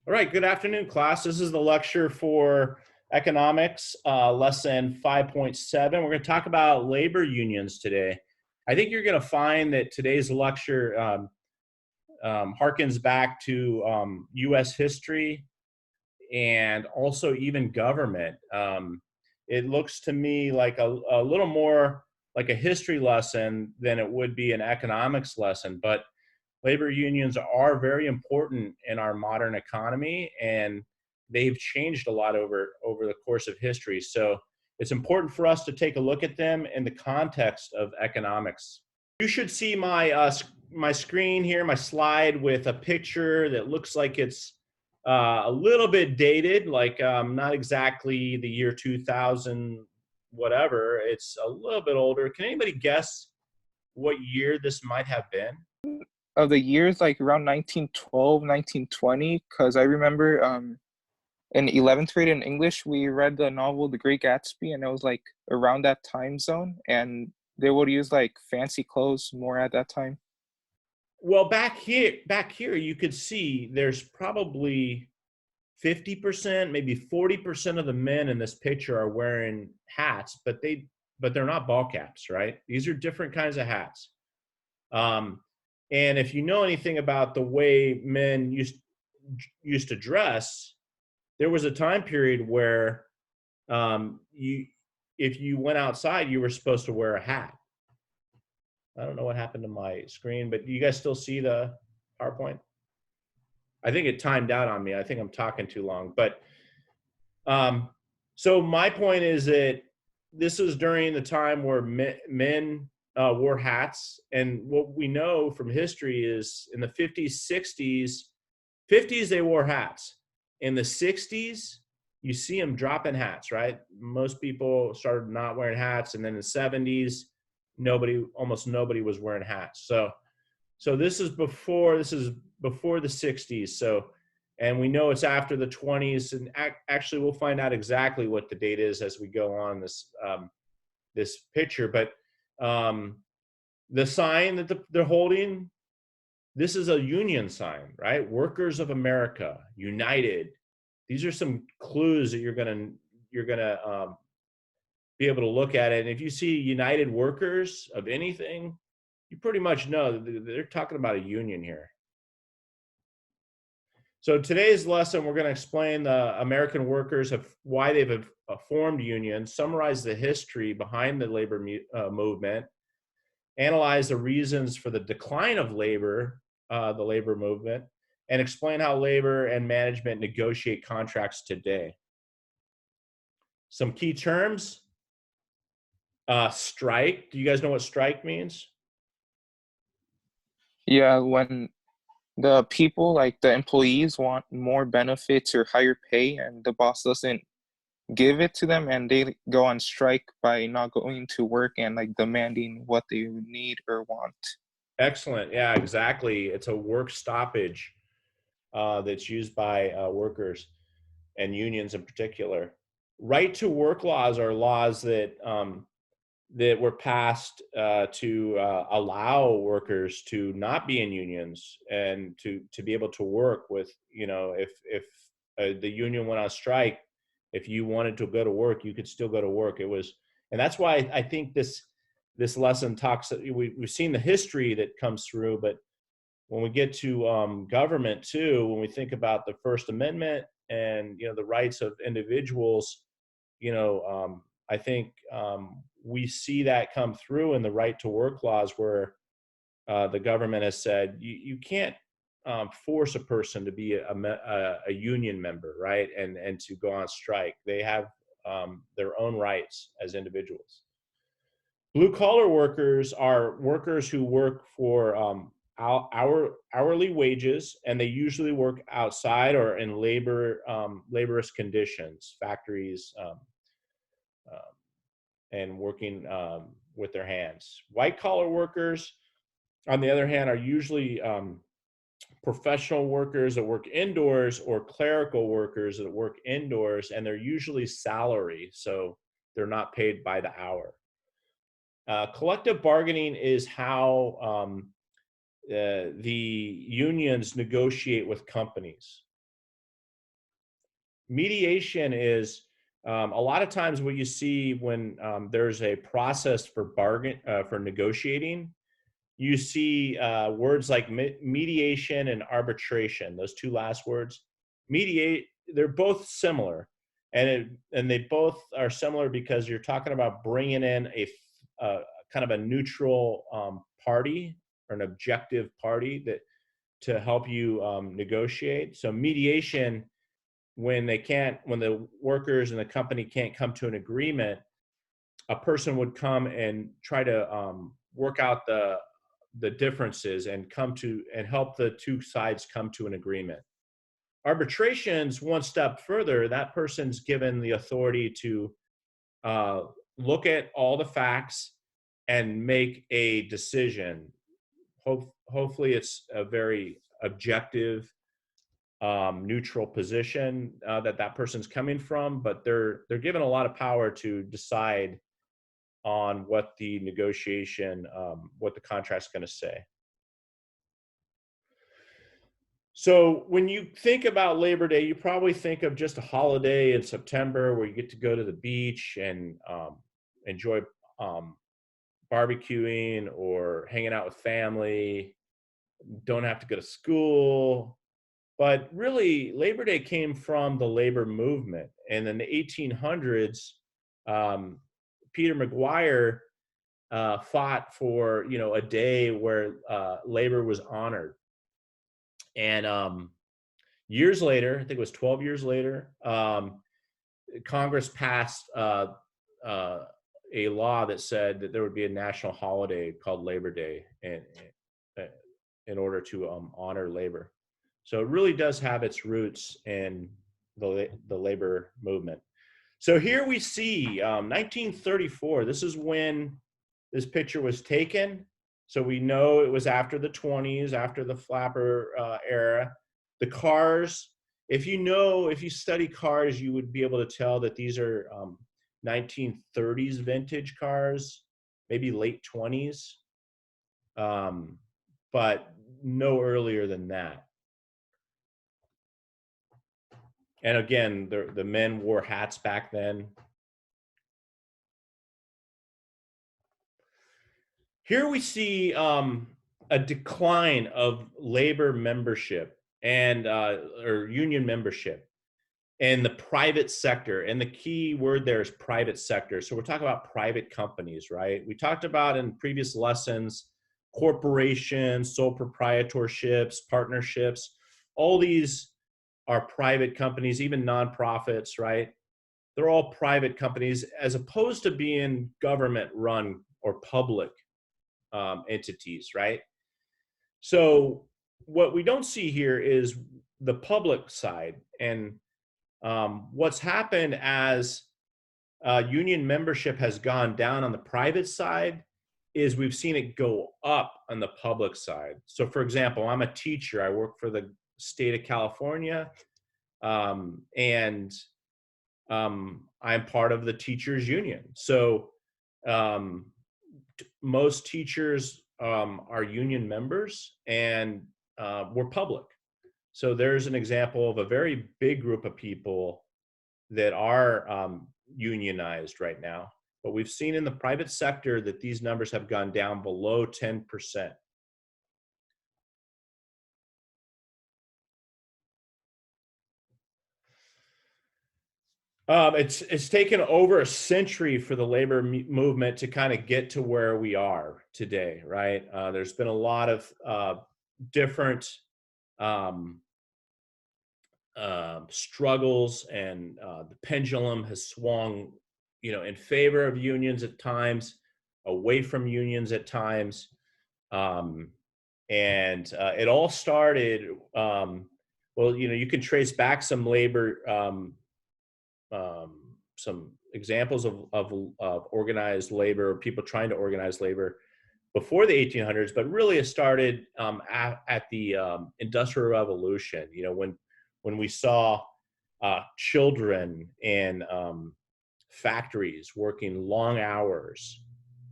All right, good afternoon, class. This is the lecture for economics, lesson 5.7. We're going to talk about labor unions today. I think you're going to find that today's lecture harkens back to U.S. history and also even government. It looks to me like a little more like a history lesson than it would be an economics lesson, but labor unions are very important in our modern economy, and they've changed a lot over the course of history. So it's important for us to take a look at them in the context of economics. You should see my screen here, my slide with a picture that looks like it's a little bit dated, like not exactly the year 2000, whatever. It's a little bit older. Can anybody guess what year this might have been? Of the years like around 1912, 1920, because I remember in 11th grade in English, we read the novel The Great Gatsby, and it was like around that time zone, and they would use like fancy clothes more at that time. Well, back here, you could see there's probably 50%, maybe 40% of the men in this picture are wearing hats, but they're not ball caps, right? These are different kinds of hats. Um, and if you know anything about the way men used to dress, there was a time period where you if you went outside, you were supposed to wear a hat. I don't know what happened to my screen, but do you guys still see the PowerPoint? I think it timed out on me. I think I'm talking too long. But um, so my point is that this is during the time where men wore hats. And what we know from history is in the 50s, 60s, 50s, they wore hats. In the 60s, you see them dropping hats, right? Most people started not wearing hats. And then in the 70s, almost nobody was wearing hats. So this is before the 60s. So, and we know it's after the 20s. And actually, we'll find out exactly what the date is as we go on this picture. But the sign that they're holding, this is a union sign, right? Workers of America, United. These are some clues that you're gonna be able to look at it. And if you see United Workers of anything, you pretty much know that they're talking about a union here. So today's lesson, we're going to explain the American workers have why they've formed unions, summarize the history behind the labor movement, analyze the reasons for the decline of labor, the labor movement, and explain how labor and management negotiate contracts today. Some key terms: strike. Do you guys know what strike means? Yeah, when the people, like the employees, want more benefits or higher pay, and the boss doesn't give it to them, and they go on strike by not going to work and like demanding what they need or want. Excellent. Yeah, exactly. It's a work stoppage that's used by workers and unions in particular. Right to work laws are laws that were passed to allow workers to not be in unions and to be able to work with, if the union went on strike, if you wanted to go to work, you could still go to work. And that's why I think this lesson talks. We've seen the history that comes through, but when we get to government too, when we think about the First Amendment and the rights of individuals, I think we see that come through in the right to work laws, where the government has said you can't force a person to be a union member, right, and to go on strike. They have their own rights as individuals. Blue collar workers are workers who work for hourly wages, and they usually work outside or in laborious conditions, factories, um, and working with their hands. White collar workers, on the other hand, are usually professional workers that work indoors, or clerical workers that work indoors, and they're usually salary, so they're not paid by the hour. Collective bargaining is how the unions negotiate with companies. Mediation is a lot of times what you see when there's a process for negotiating. You see words like mediation and arbitration. Those two last words, mediate. They're both similar, and they both are similar because you're talking about bringing in a kind of a neutral party or an objective party that to help you negotiate. So mediation, when the workers and the company can't come to an agreement, a person would come and try to work out the differences and help the two sides come to an agreement. Arbitration's one step further. That person's given the authority to look at all the facts and make a decision. Hopefully it's a very objective, neutral position that person's coming from, but they're given a lot of power to decide on what the negotiation, what the contract's going to say. So when you think about Labor Day, you probably think of just a holiday in September where you get to go to the beach and enjoy barbecuing or hanging out with family, don't have to go to school. But really, Labor Day came from the labor movement. And in the 1800s, Peter McGuire fought for, a day where labor was honored. And years later, I think it was 12 years later, Congress passed a law that said that there would be a national holiday called Labor Day in order to honor labor. So it really does have its roots in the labor movement. So here we see 1934. This is when this picture was taken. So we know it was after the 20s, after the flapper era. The cars, if you study cars, you would be able to tell that these are 1930s vintage cars, maybe late 20s, but no earlier than that. And again, the men wore hats back then. Here we see a decline of labor membership and or union membership in the private sector. And the key word there is private sector. So we're talking about private companies, right? We talked about in previous lessons, corporations, sole proprietorships, partnerships. All these are private companies, even nonprofits, right? They're all private companies as opposed to being government run or public entities, right? So what we don't see here is the public side. And what's happened as union membership has gone down on the private side is we've seen it go up on the public side. So for example, I'm a teacher. I work for the state of California, and I'm part of the teachers union. So most teachers are union members, and we're public. So there's an example of a very big group of people that are unionized right now. But we've seen in the private sector that these numbers have gone down below 10%. It's taken over a century for the labor movement to kind of get to where we are today, right? There's been a lot of different struggles, and the pendulum has swung, in favor of unions at times, away from unions at times, and it all started. Well, you can trace back some labor. Some examples of organized labor, people trying to organize labor before the 1800s, but really it started at the Industrial Revolution. When we saw children in factories working long hours,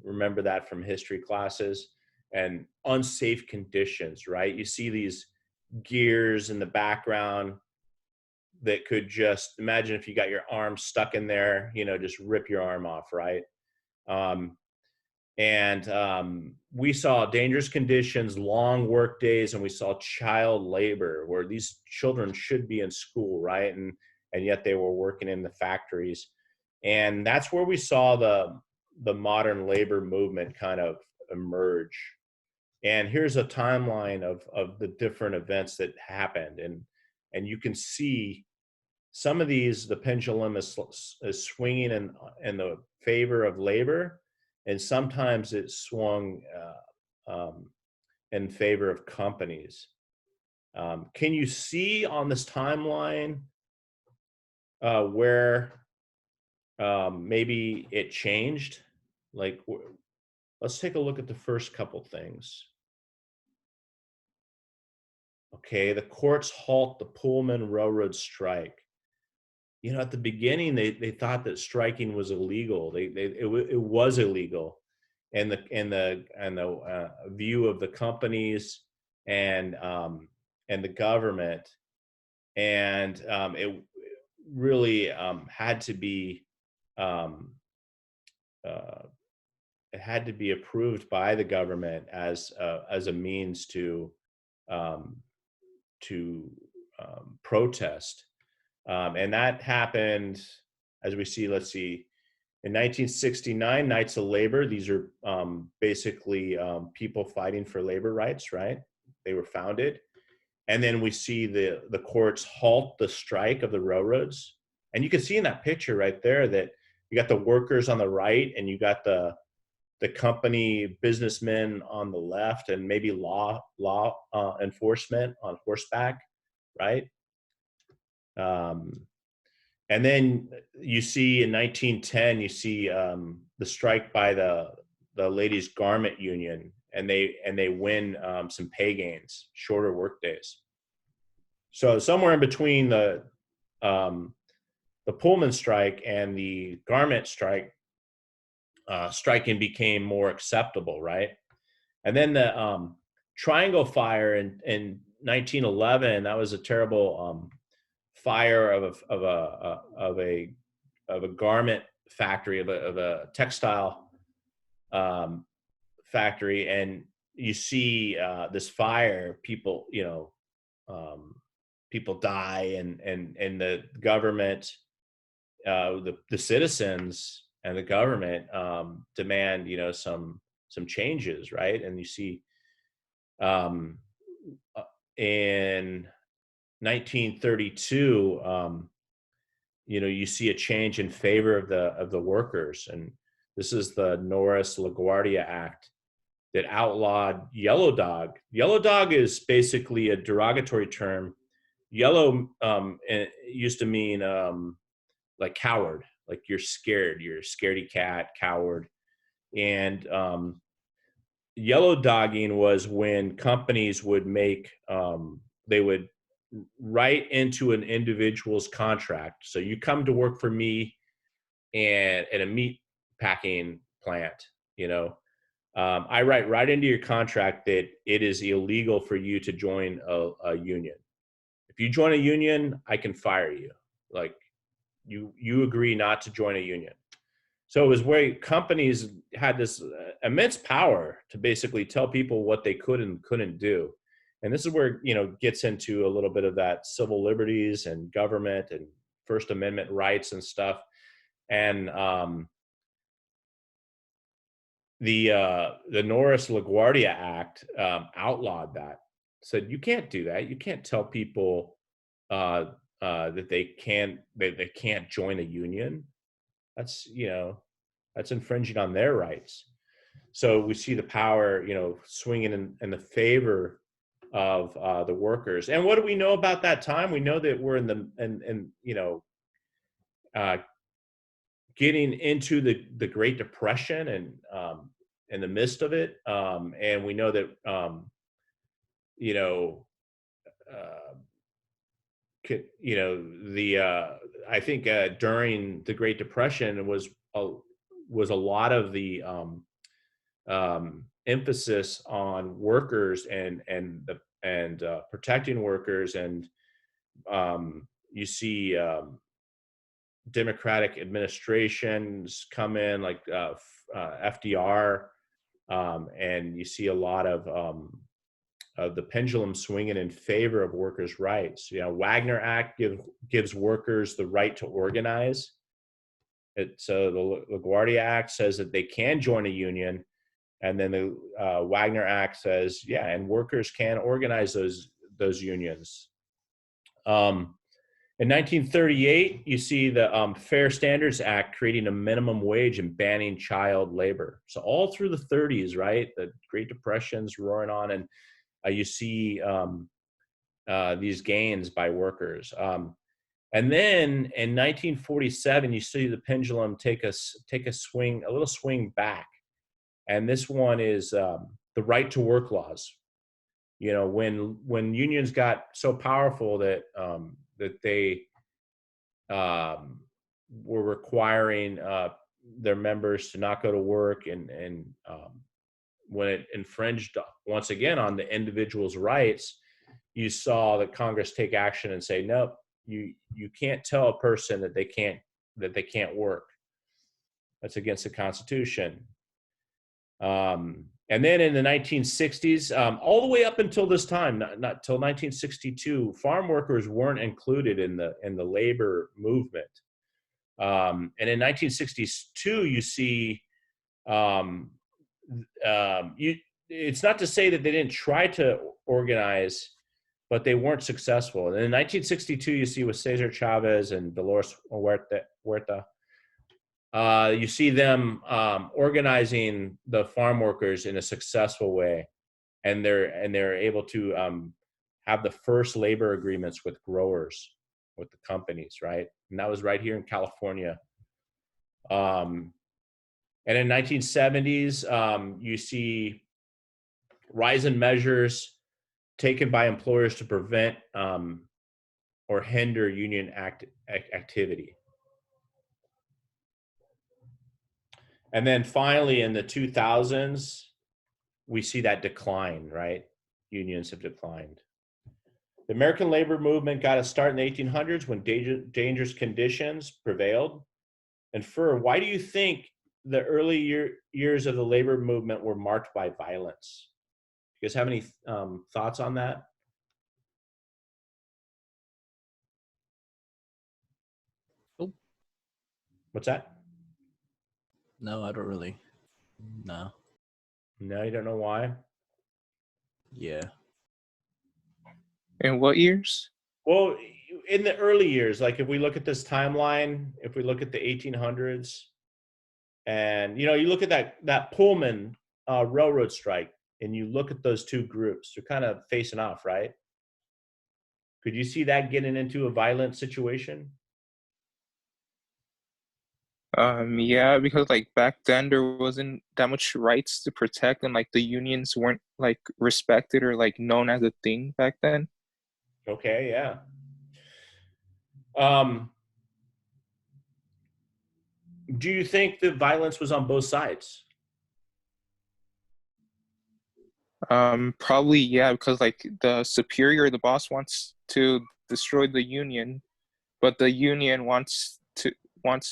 remember that from history classes, and unsafe conditions, right? You see these gears in the background that could just imagine if you got your arm stuck in there, you know, just rip your arm off, right? Um, and we saw dangerous conditions, long work days, and we saw child labor where these children should be in school, right? And yet they were working in the factories. And that's where we saw the modern labor movement kind of emerge. And here's a timeline of the different events that happened. And you can see some of these, the pendulum is swinging in the favor of labor, and sometimes it swung in favor of companies. Can you see on this timeline where maybe it changed? Like, let's take a look at the first couple things. Okay, the courts halt the Pullman Railroad strike. You know, at the beginning, they thought that striking was illegal. It was illegal, and the view of the companies and the government, and it really had to be um, uh, it had to be approved by the government as a means um, to protest. And that happened, as we see, let's see, in 1969, Knights of Labor. These are basically people fighting for labor rights, right? They were founded. And then we see the courts halt the strike of the railroads. And you can see in that picture right there that you got the workers on the right and you got the company businessmen on the left, and maybe law enforcement on horseback, right? Um, and then you see in 1910, you see the strike by the ladies' garment union, and they win some pay gains, shorter work days. So somewhere in between the Pullman strike and the garment strike, striking became more acceptable, right? And then the Triangle Fire in 1911, that was a terrible fire of a garment factory, of a textile um, factory, and you see this fire, people, you know, people die, and the government, the citizens and the government demand, you know, some changes, right? And you see um, in 1932, you know, you see a change in favor of the workers, and this is the Norris LaGuardia Act that outlawed yellow dog. Yellow dog is basically a derogatory term. Yellow it used to mean like coward, like you're scared, you're a scaredy cat, coward. And yellow dogging was when companies would make they would write into an individual's contract. So you come to work for me and at a meat packing plant, you know, I write right into your contract that it is illegal for you to join a union. If you join a union, I can fire you. Like, you agree not to join a union. So it was where companies had this immense power to basically tell people what they could and couldn't do. And this is where, you know, gets into a little bit of that civil liberties and government and First Amendment rights and stuff. And the Norris LaGuardia Act outlawed that. Said you can't do that. You can't tell people that they can't join a union. That's, you know, that's infringing on their rights. So we see the power, you know, swinging in the favor of the workers. And what do we know about that time? We know that we're in you know, uh, getting into the Great Depression, and in the midst of it, and we know that you know. Uh, you know, the I think during the Great Depression was a lot of the emphasis on workers and protecting workers, and you see Democratic administrations come in, like FDR, and you see a lot of the pendulum swinging in favor of workers' rights. You know, Wagner Act gives workers the right to organize. So the LaGuardia Act says that they can join a union, and then the Wagner Act says, yeah, and workers can organize those unions. In 1938, you see the Fair Standards Act creating a minimum wage and banning child labor. So all through the 30s, right, the Great Depression's roaring on, and you see these gains by workers. And then in 1947, you see the pendulum take a swing, a little swing back. And this one is the right to work laws. You know, when unions got so powerful that that they were requiring their members to not go to work, and when it infringed once again on the individual's rights, you saw that Congress take action and say, nope, you can't tell a person that they can't work. That's against the Constitution. And then in the 1960s, all the way up until this time, not till 1962, farm workers weren't included in the labor movement. And in 1962, you see, it's not to say that they didn't try to organize, but they weren't successful. And in 1962, you see with Cesar Chavez and Dolores Huerta, you see them organizing the farm workers in a successful way, and they're able to have the first labor agreements with growers, with the companies, right? And that was right here in California. And in 1970s, you see rise in measures taken by employers to prevent or hinder union activity. And then finally, in the 2000s, we see that decline, right? Unions have declined. The American labor movement got a start in the 1800s when dangerous conditions prevailed. And Fur, why do you think the early years of the labor movement were marked by violence? You guys have any thoughts on that? Oh. What's that? No, I don't really. No. No, you don't know why? Yeah. In what years? Well, in the early years, like if we look at this timeline, if we look at the 1800s, and you look at that Pullman railroad strike, and you look at those two groups, they're kind of facing off, right? Could you see that getting into a violent situation? Yeah, because like back then there wasn't that much rights to protect, and like the unions weren't like respected or like known as a thing back then. Okay, yeah. Do you think the violence was on both sides? Probably yeah, because like the superior, the boss wants to destroy the union, but the union wants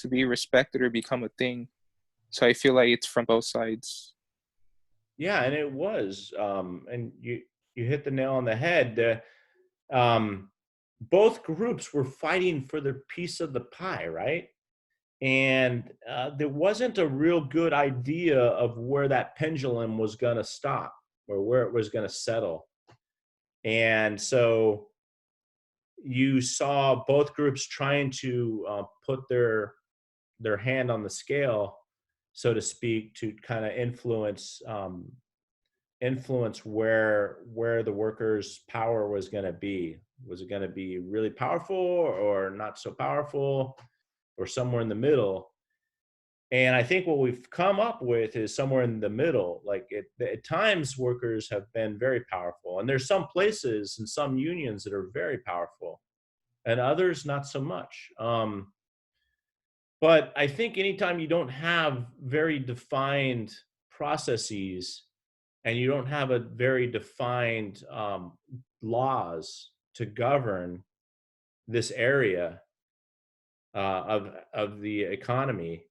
to be respected or become a thing. So I feel like it's from both sides. Yeah, and it was. And you hit the nail on the head. Both groups were fighting for their piece of the pie, right? And there wasn't a real good idea of where that pendulum was going to stop or where it was going to settle. And so you saw both groups trying to put their hand on the scale, so to speak, to kind of influence where the workers' power was going to be. Was it going to be really powerful or not so powerful, or somewhere in the middle? And I think what we've come up with is somewhere in the middle. Like at times, workers have been very powerful, and there's some places and some unions that are very powerful, and others not so much. But I think anytime you don't have very defined processes, and you don't have a very defined laws to govern, this area of the economy,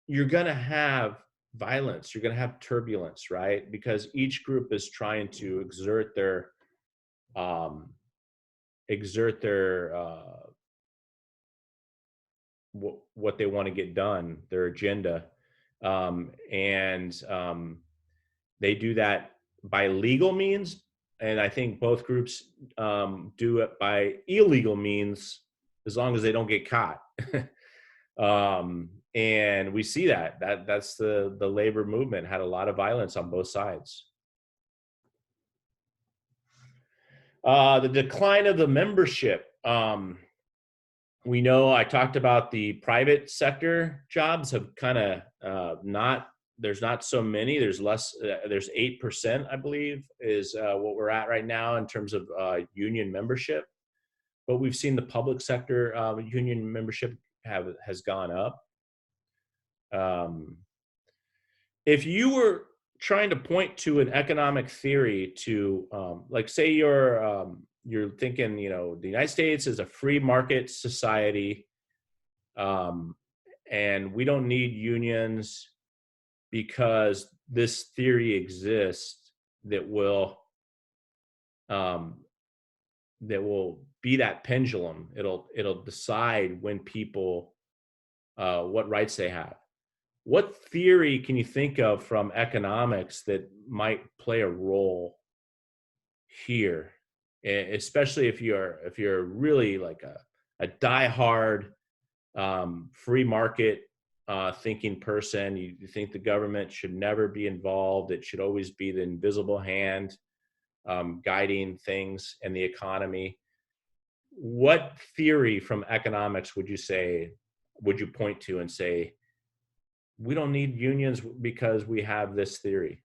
you're going to have violence, you're going to have turbulence, right? Because each group is trying to um, exert their what they want to get done, their agenda, and they do that by legal means, and I think both groups do it by illegal means, as long as they don't get caught. And we see that's the labor movement had a lot of violence on both sides. The decline of the membership. We know I talked about the private sector jobs have kind of there's not so many. There's less. There's 8%, I believe, is what we're at right now in terms of union membership. But we've seen the public sector union membership has gone up. If you were trying to point to an economic theory to, like, say you're thinking, the United States is a free market society, and we don't need unions because this theory exists that will be that pendulum. It'll decide when people what rights they have. What theory can you think of from economics that might play a role here, especially if you're really like a diehard free market thinking person? You think the government should never be involved. It should always be the invisible hand guiding things in the economy. What theory from economics would you point to and say, we don't need unions because we have this theory?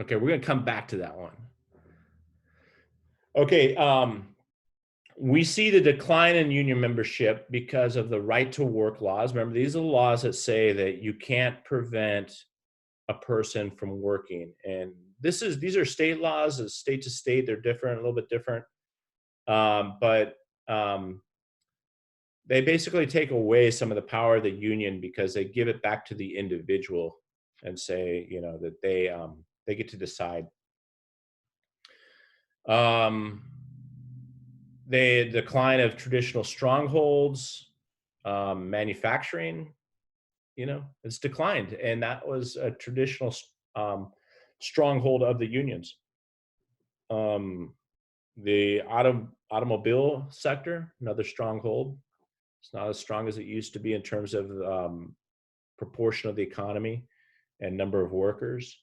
Okay, we're going to come back to that one. Okay, we see the decline in union membership because of the right to work laws. Remember, these are the laws that say that you can't prevent a person from working. And these are state laws, state to state, they're different, a little bit different. But they basically take away some of the power of the union because they give it back to the individual and say, that they get to decide. The decline of traditional strongholds, manufacturing, it's declined, and that was a traditional stronghold of the unions. The automobile sector, another stronghold. It's not as strong as it used to be in terms of proportion of the economy and number of workers.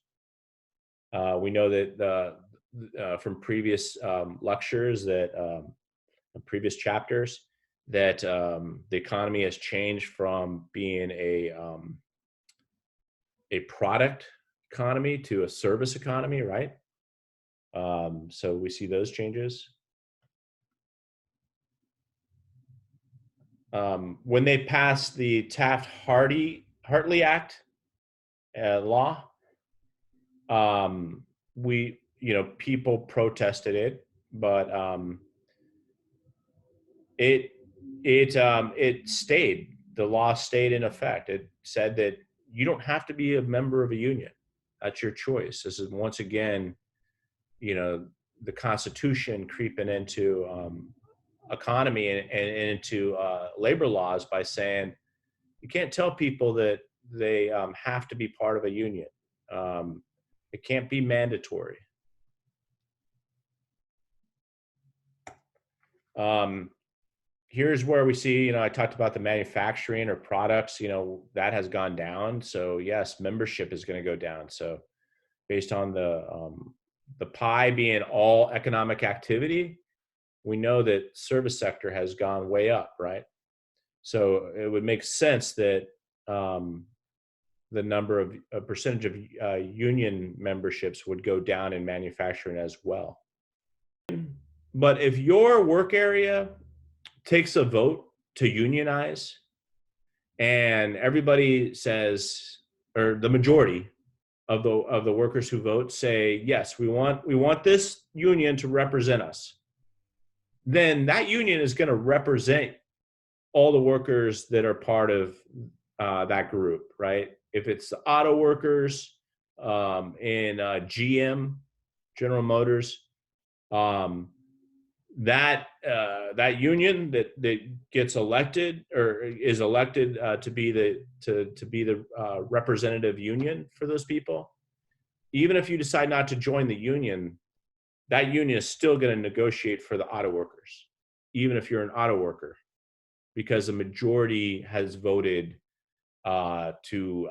We know that from previous lectures, that previous chapters, that the economy has changed from being a product economy to a service economy, right? So we see those changes. When they passed the Taft-Hartley Act law, people protested it, but it stayed. The law stayed in effect. It said that you don't have to be a member of a union. That's your choice. This is, once again, the Constitution creeping into economy and into labor laws by saying you can't tell people that they have to be part of a union. It can't be mandatory. Here's where we see, I talked about the manufacturing or products, that has gone down. So yes, membership is going to go down. So based on the pie being all economic activity, we know that service sector has gone way up, right? So it would make sense that the number of percentage of union memberships would go down in manufacturing as well. But if your work area takes a vote to unionize and everybody says, or the majority of the workers who vote say, yes, we want this union to represent us, then that union is going to represent all the workers that are part of that group, right? If it's the auto workers in GM, General Motors, that union that gets elected or is elected to be the representative union for those people, even if you decide not to join the union, that union is still going to negotiate for the auto workers, even if you're an auto worker, because the majority has voted to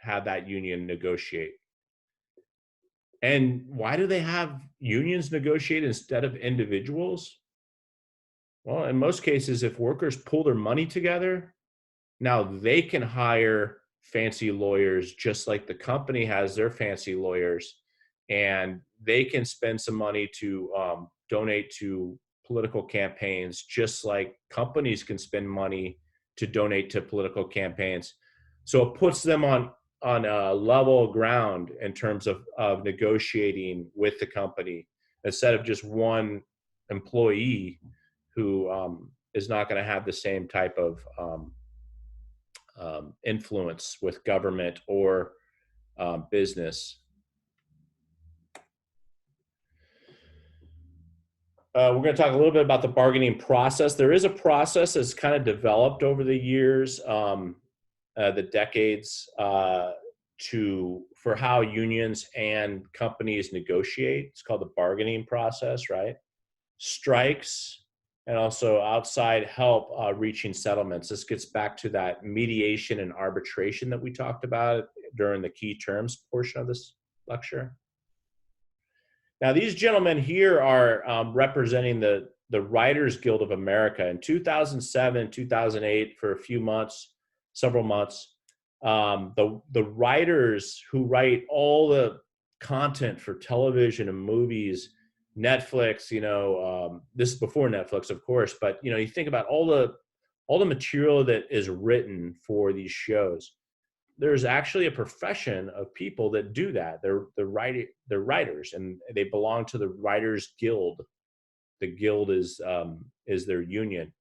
have that union negotiate. And why do they have unions negotiate instead of individuals? Well, in most cases, if workers pull their money together, now they can hire fancy lawyers just like the company has their fancy lawyers, and they can spend some money to donate to political campaigns just like companies can spend money to donate to political campaigns. So it puts them on a level ground in terms of negotiating with the company, instead of just one employee who is not going to have the same type of influence with government or business. We're going to talk a little bit about the bargaining process. There is a process that's kind of developed over the years, the decades, for how unions and companies negotiate. It's called the bargaining process, right? Strikes and also outside help reaching settlements. This gets back to that mediation and arbitration that we talked about during the key terms portion of this lecture. Now, these gentlemen here are representing the Writers Guild of America. In 2007, 2008, for a few months, several months, the writers who write all the content for television and movies, Netflix, this is before Netflix, of course, but you think about all the material that is written for these shows. There's actually a profession of people that do that. They're writers, and they belong to the Writers Guild. The guild is their union,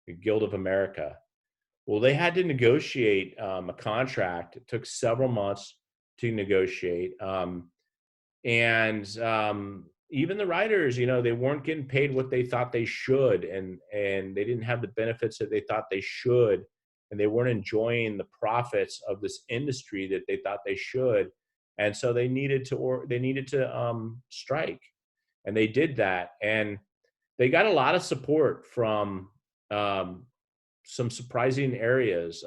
the Guild of America. Well, they had to negotiate a contract. It took several months to negotiate, and even the writers, they weren't getting paid what they thought they should, and they didn't have the benefits that they thought they should, and they weren't enjoying the profits of this industry that they thought they should, and so they needed to strike, and they did that, and they got a lot of support from some surprising areas.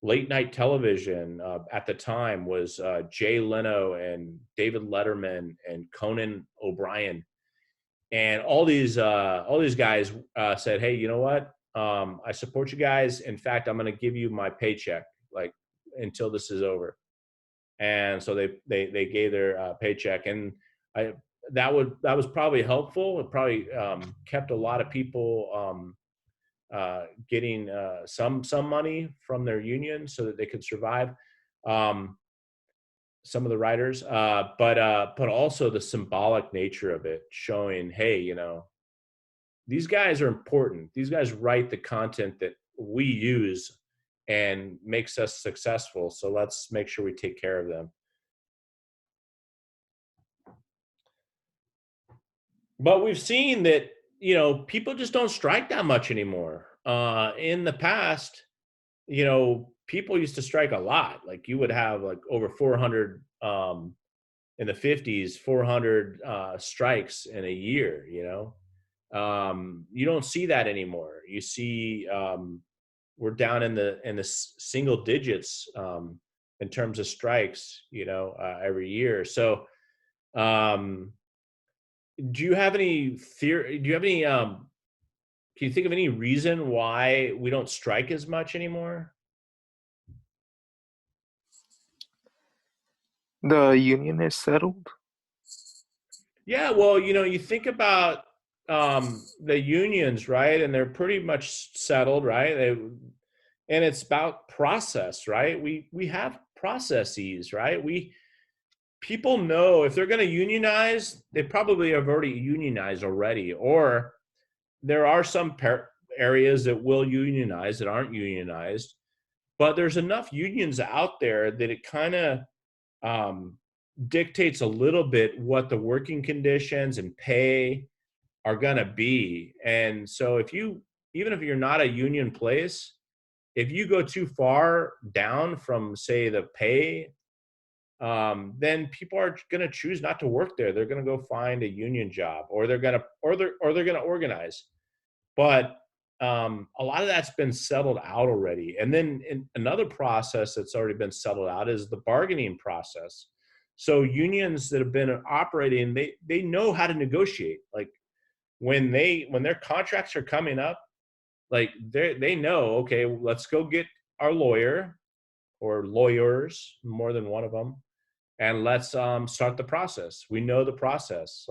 Late night television at the time was Jay Leno and David Letterman and Conan O'Brien, and all these guys said, "Hey, you know what? I support you guys. In fact, I'm going to give you my paycheck until this is over." And so they gave their paycheck, and that was probably helpful. It probably kept a lot of people getting some money from their union so that they could survive. Some of the writers, but also the symbolic nature of it, showing, hey, these guys are important. These guys write the content that we use and makes us successful. So let's make sure we take care of them. But we've seen that, people just don't strike that much anymore. In the past, people used to strike a lot. Like you would have over 400 in the 50s, 400 strikes in a year. You don't see that anymore. You see, we're down in the single digits in terms of strikes, every year. So, do you have any theory? Do you have any? Can you think of any reason why we don't strike as much anymore? The union is settled. Yeah, well, you think about the unions, right? And they're pretty much settled, right? And it's about process, right? We have processes, right? People know if they're going to unionize, they probably have already unionized already, or there are some areas that will unionize that aren't unionized, but there's enough unions out there that it kind of dictates a little bit what the working conditions and pay are going to be. And so even if you're not a union place, if you go too far down from, say, the pay, then people are going to choose not to work there. They're going to go find a union job, or they're going to organize. But a lot of that's been settled out already. And then another process that's already been settled out is the bargaining process. So unions that have been operating, they know how to negotiate. Like when their contracts are coming up, like they know, okay, let's go get our lawyer or lawyers, more than one of them, and let's start the process. We know the process.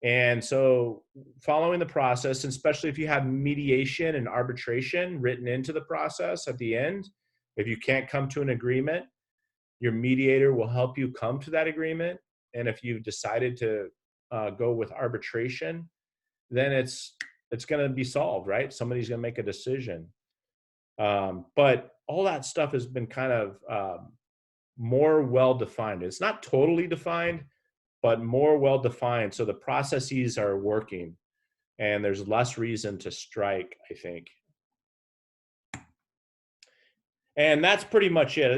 And so following the process, and especially if you have mediation and arbitration written into the process at the end, if you can't come to an agreement, your mediator will help you come to that agreement. And if you've decided to go with arbitration, then it's going to be solved, right? Somebody's going to make a decision. But all that stuff has been kind of more well-defined. It's not totally defined, but more well-defined. So the processes are working and there's less reason to strike, I think. And that's pretty much it.